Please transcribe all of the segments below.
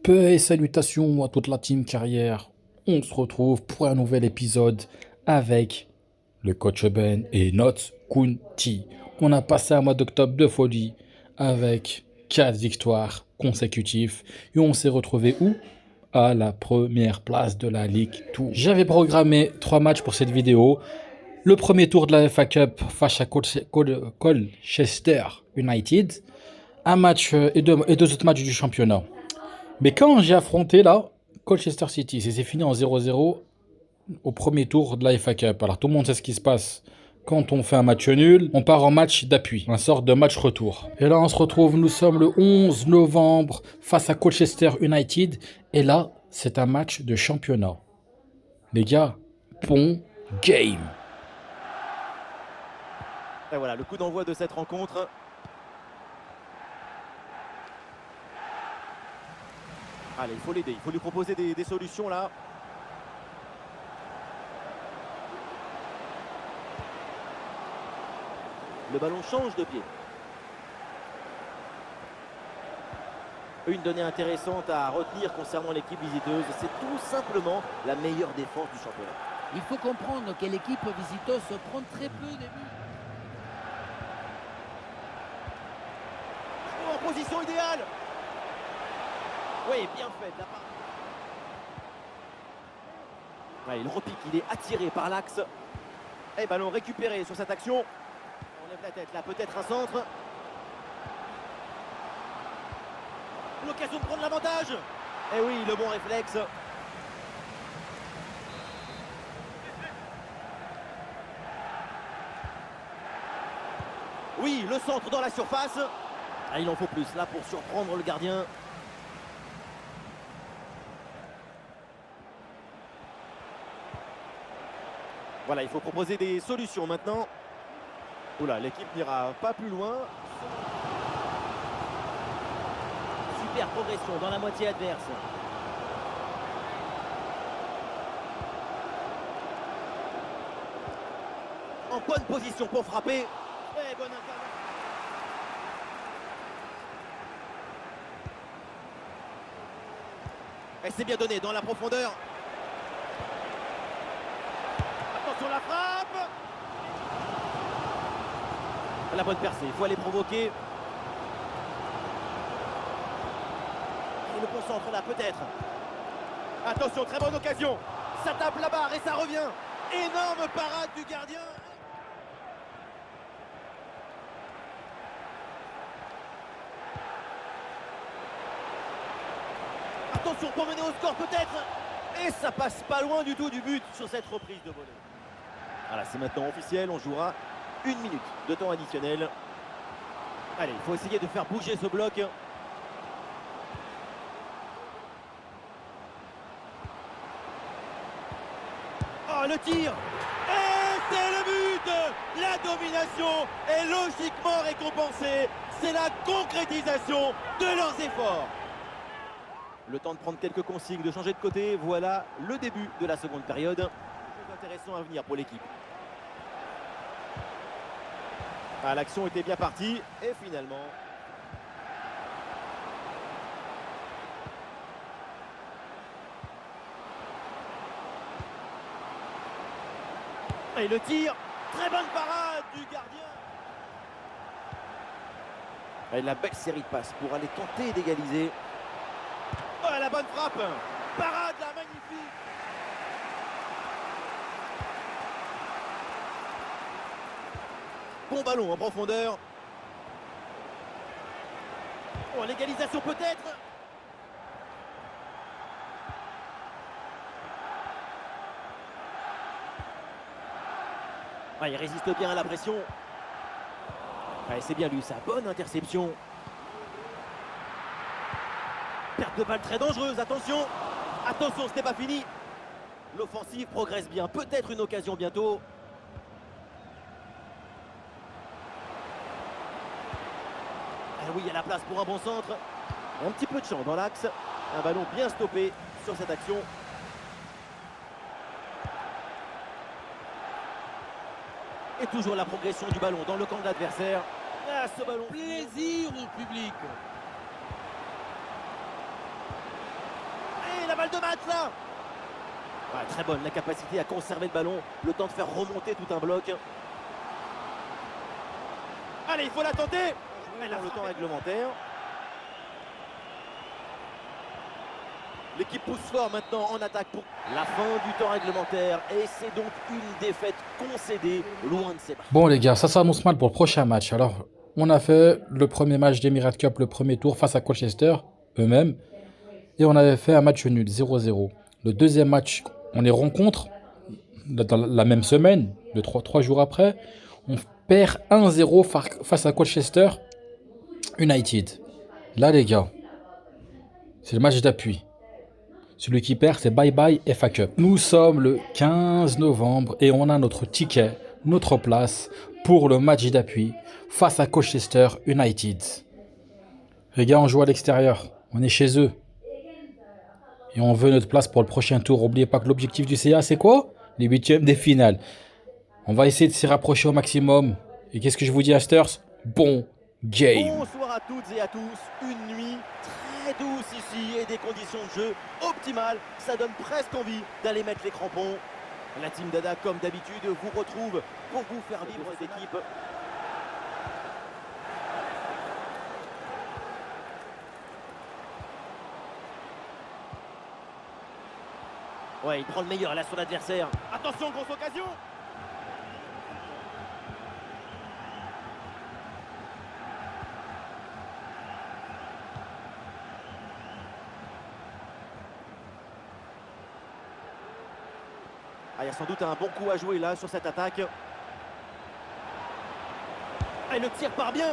Paix et salutations à toute la team carrière. On se retrouve pour un nouvel épisode avec le coach Ben et Notes Kunti. On a passé un mois d'octobre de folie avec 4 victoires consécutives et on s'est retrouvé où? À la première place de la Ligue 2. J'avais programmé 3 matchs pour cette vidéo. Le premier tour de la FA Cup face à Colchester United. Un match et deux autres matchs du championnat. Mais quand j'ai affronté là, Colchester City, c'est fini en 0-0 au premier tour de la FA Cup. Alors tout le monde sait ce qui se passe. Quand on fait un match nul, on part en match d'appui, un sorte de match retour. Et là on se retrouve, nous sommes le 11 novembre face à Colchester United. Et là, c'est un match de championnat. Les gars, bon game. Et voilà, le coup d'envoi de cette rencontre. Allez, il faut l'aider, il faut lui proposer des solutions là. Le ballon change de pied. Une donnée intéressante à retenir concernant l'équipe visiteuse, c'est tout simplement la meilleure défense du championnat. Il faut comprendre que l'équipe visiteuse se prend très peu des buts. Oh, en position idéale. Oui, bien fait de la part. Ouais, il repique, il est attiré par l'axe. Et ballon récupéré sur cette action. On lève la tête là, peut-être un centre. L'occasion de prendre l'avantage. Et oui, le bon réflexe. Oui, le centre dans la surface. Ah, il en faut plus là pour surprendre le gardien. Voilà, il faut proposer des solutions maintenant. Oula, l'équipe n'ira pas plus loin. Super progression dans la moitié adverse. En bonne position pour frapper. Très bonne intervention. Et c'est bien donné dans la profondeur. Attention la frappe. La bonne percée, il faut aller provoquer. Et le concentre là peut-être. Attention, très bonne occasion. Ça tape la barre et ça revient. Énorme parade du gardien. Attention pour mener au score peut-être. Et ça passe pas loin du tout du but sur cette reprise de volée. Voilà, c'est maintenant officiel, on jouera 1 minute de temps additionnel. Allez, il faut essayer de faire bouger ce bloc. Oh, le tir. Et c'est le but. La domination est logiquement récompensée. C'est la concrétisation de leurs efforts. Le temps de prendre quelques consignes, de changer de côté. Voilà le début de la seconde période. Chose intéressant à venir pour l'équipe. Ah, l'action était bien partie et finalement... Et le tir, très bonne parade du gardien. Et la belle série de passes pour aller tenter d'égaliser. Oh, la bonne frappe. Parade là, magnifique. Bon ballon en profondeur. Oh, l'égalisation peut-être. Ah, il résiste bien à la pression. Ah, c'est bien lui, sa bonne interception. Perte de balle très dangereuse, attention. Attention, ce n'est pas fini. L'offensive progresse bien, peut-être une occasion bientôt. Ah oui, il y a la place pour un bon centre. Un petit peu de champ dans l'axe. Un ballon bien stoppé sur cette action. Et toujours la progression du ballon dans le camp de l'adversaire. Ah, ce ballon. Plaisir au public. balle de match là. Ouais, très bonne, la capacité à conserver le ballon, le temps de faire remonter tout un bloc. Allez, il faut la tenter. Dans le temps réglementaire. L'équipe pousse fort maintenant en attaque pour la fin du temps réglementaire. Et c'est donc une défaite concédée loin de ses bras. Bon les gars, ça s'annonce mal pour le prochain match. Alors, on a fait le premier match d'Emirates Cup, le premier tour face à Colchester, eux-mêmes. Et on avait fait un match nul, 0-0. Le deuxième match, on les rencontre dans la même semaine, trois jours après. On perd 1-0 face à Colchester United. Là les gars, c'est le match d'appui. Celui qui perd, c'est bye bye FA Cup. Nous sommes le 15 novembre et on a notre ticket, notre place pour le match d'appui face à Colchester United. Les gars, on joue à l'extérieur. On est chez eux. Et on veut notre place pour le prochain tour. N'oubliez pas que l'objectif du CA, c'est quoi? Les huitièmes des finales. On va essayer de s'y rapprocher au maximum. Et qu'est-ce que je vous dis, Asters? Bon game. Bonsoir à toutes et à tous. Une nuit très douce ici et des conditions de jeu optimales. Ça donne presque envie d'aller mettre les crampons. La team Dada, comme d'habitude, vous retrouve pour vous faire vivre cette équipe. Ouais, il prend le meilleur là sur l'adversaire. Attention, grosse occasion. Ah, il y a sans doute un bon coup à jouer là sur cette attaque. Et le tir part bien.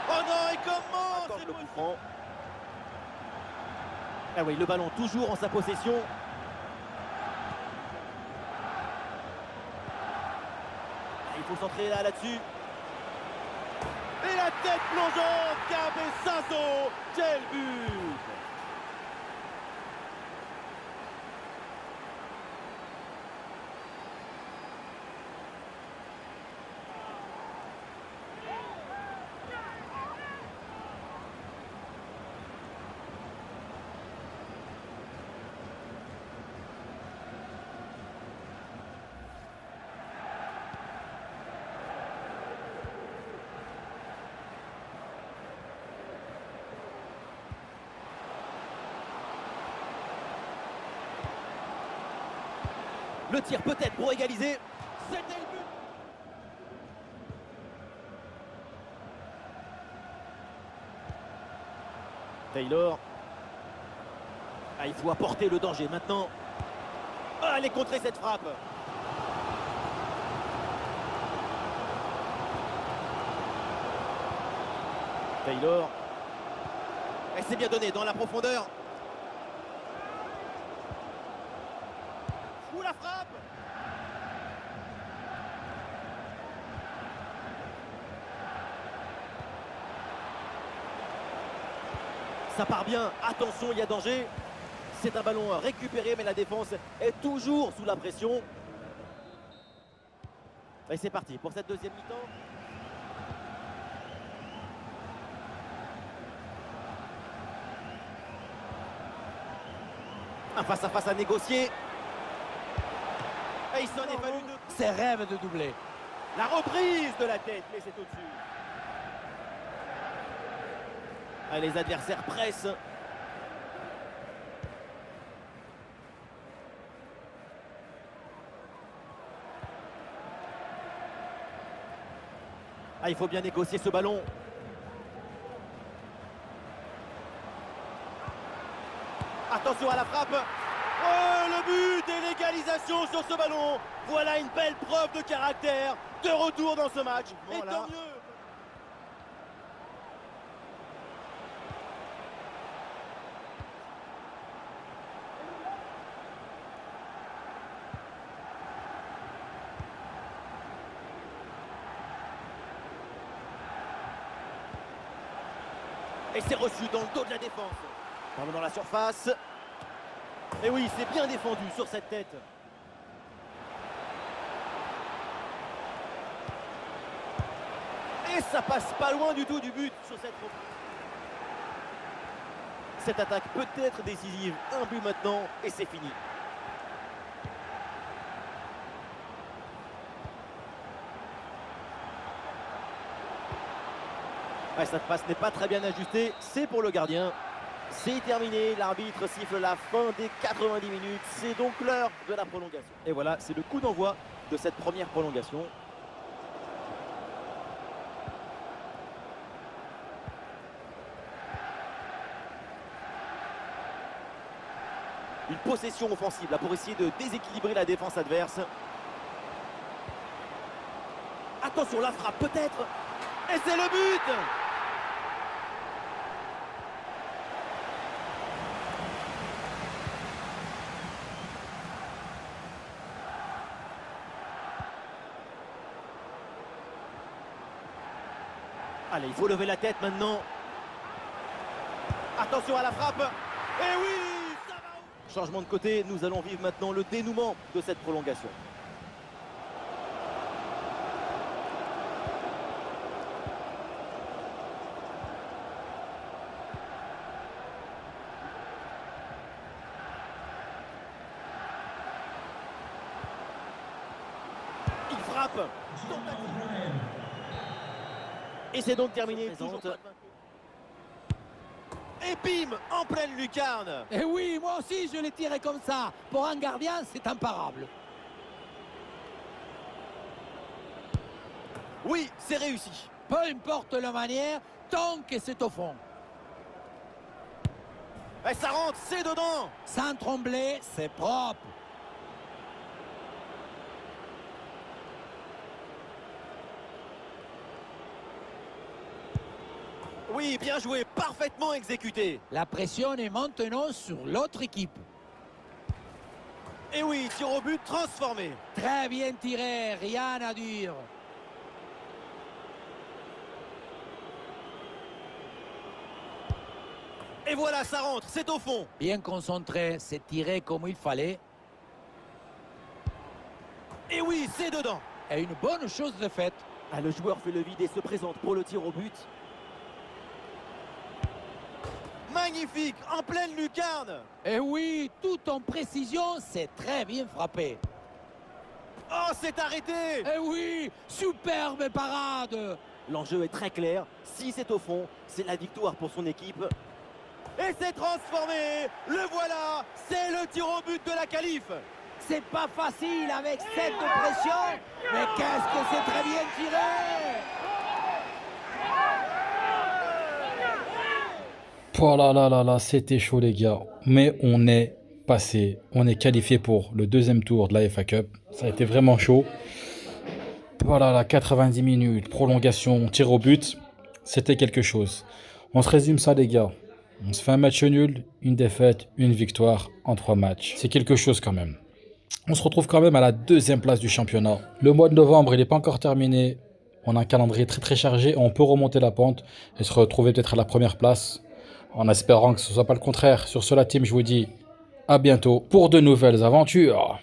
Oh non, et comment c'est le coup franc. Ah oui, le ballon toujours en sa possession. Il faut centrer là-dessus. Et la tête plongeante, Cabeçazo. Quel but! Le tir peut-être pour égaliser. C'était le but. Taylor. Ah, il faut apporter le danger maintenant. Ah, elle est contrée cette frappe. Taylor. Elle s'est bien donnée dans la profondeur. Où la frappe? Ça part bien, attention, il y a danger. C'est un ballon récupéré, mais la défense est toujours sous la pression. Et c'est parti pour cette deuxième mi-temps. Un face-à-face à négocier. Et il s'en est fallu de... C'est rêve de doubler. La reprise de la tête, mais c'est au-dessus. Ah, les adversaires pressent. Ah, il faut bien négocier ce ballon. Attention à la frappe. Oh, le but et l'égalisation sur ce ballon. Voilà une belle preuve de caractère. De retour dans ce match. Et tant mieux. Et c'est reçu dans le dos de la défense. Ballon dans la surface. Et oui, c'est bien défendu sur cette tête. Et ça passe pas loin du tout du but sur cette reprise. Cette attaque peut être décisive. Un but maintenant et c'est fini. Ouais, cette passe n'est pas très bien ajustée. C'est pour le gardien. C'est terminé. L'arbitre siffle la fin des 90 minutes. C'est donc l'heure de la prolongation. Et voilà, c'est le coup d'envoi de cette première prolongation. Une possession offensive là pour essayer de déséquilibrer la défense adverse. Attention, la frappe peut-être. Et c'est le but! Allez, il faut lever la tête maintenant. Attention à la frappe. Et oui, ça va. Changement de côté, nous allons vivre maintenant le dénouement de cette prolongation. Il frappe. Et c'est donc terminé. Et bim, en pleine lucarne. Et oui, moi aussi je l'ai tiré comme ça. Pour un gardien, c'est imparable. Oui, c'est réussi. Peu importe la manière, tant que c'est au fond. Et ça rentre, c'est dedans. Sans trembler, c'est propre. Oui, bien joué, parfaitement exécuté. La pression est maintenant sur l'autre équipe. Et oui, tir au but transformé. Très bien tiré, rien à dire. Et voilà, ça rentre, c'est au fond. Bien concentré, c'est tiré comme il fallait. Et oui, c'est dedans. Et une bonne chose de faite. Ah, le joueur fait le vide et se présente pour le tir au but. Magnifique, en pleine lucarne. Et oui, tout en précision, c'est très bien frappé. Oh, c'est arrêté. Et oui, superbe parade. L'enjeu est très clair. Si c'est au fond, c'est la victoire pour son équipe. Et c'est transformé. Le voilà. C'est le tir au but de la qualif. C'est pas facile avec cette pression, mais qu'est-ce que c'est très bien tiré. Oh là là là là, c'était chaud les gars. Mais on est passé, on est qualifié pour le deuxième tour de la FA Cup. Ça a été vraiment chaud. Voilà, la 90 minutes, prolongation, tir au but, c'était quelque chose. On se résume ça les gars. On se fait un match nul, une défaite, une victoire en 3 matchs. C'est quelque chose quand même. On se retrouve quand même à la deuxième place du championnat. Le mois de novembre, il n'est pas encore terminé. On a un calendrier très très chargé. On peut remonter la pente et se retrouver peut-être à la première place, en espérant que ce ne soit pas le contraire. Sur cela, team, je vous dis à bientôt pour de nouvelles aventures.